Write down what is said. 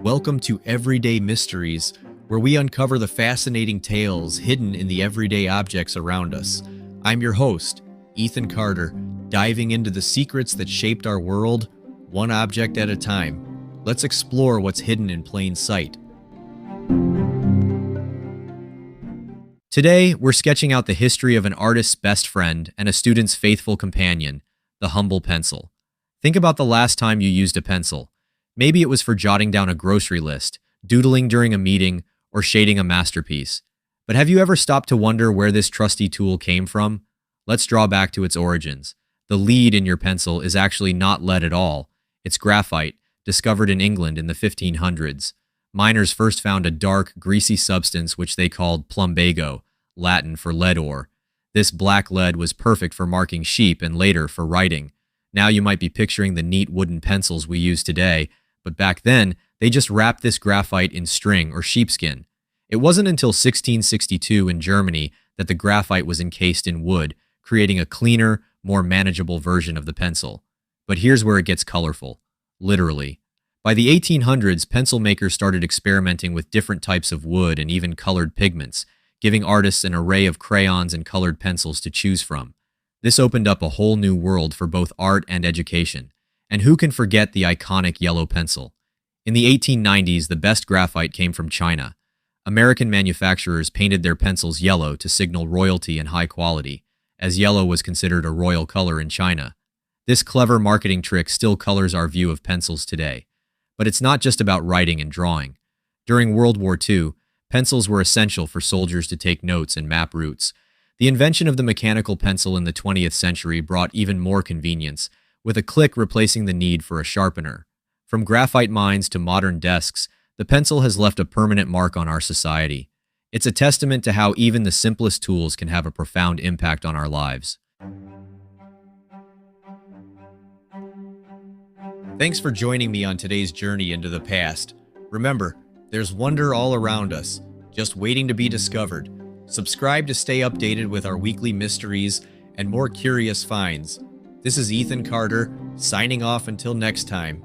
Welcome to Everyday Mysteries, where we uncover the fascinating tales hidden in the everyday objects around us. I'm your host, Ethan Carter, diving into the secrets that shaped our world, one object at a time. Let's explore what's hidden in plain sight. Today, we're sketching out the history of an artist's best friend and a student's faithful companion, the humble pencil. Think about the last time you used a pencil. Maybe it was for jotting down a grocery list, doodling during a meeting, or shading a masterpiece. But have you ever stopped to wonder where this trusty tool came from? Let's draw back to its origins. The lead in your pencil is actually not lead at all. It's graphite, discovered in England in the 1500s. Miners first found a dark, greasy substance which they called plumbago, Latin for lead ore. This black lead was perfect for marking sheep and later for writing. Now you might be picturing the neat wooden pencils we use today, but back then, they just wrapped this graphite in string or sheepskin. It wasn't until 1662 in Germany that the graphite was encased in wood, creating a cleaner, more manageable version of the pencil. But here's where it gets colorful. Literally. By the 1800s, pencil makers started experimenting with different types of wood and even colored pigments, giving artists an array of crayons and colored pencils to choose from. This opened up a whole new world for both art and education. And who can forget the iconic yellow pencil? In the 1890s, the best graphite came from China. American manufacturers painted their pencils yellow to signal royalty and high quality, as yellow was considered a royal color in China. This clever marketing trick still colors our view of pencils today. But it's not just about writing and drawing. During World War II, pencils were essential for soldiers to take notes and map routes. The invention of the mechanical pencil in the 20th century brought even more convenience, with a click replacing the need for a sharpener. From graphite mines to modern desks, the pencil has left a permanent mark on our society. It's a testament to how even the simplest tools can have a profound impact on our lives. Thanks for joining me on today's journey into the past. Remember, there's wonder all around us, just waiting to be discovered. Subscribe to stay updated with our weekly mysteries and more curious finds. This is Ethan Carter, signing off until next time.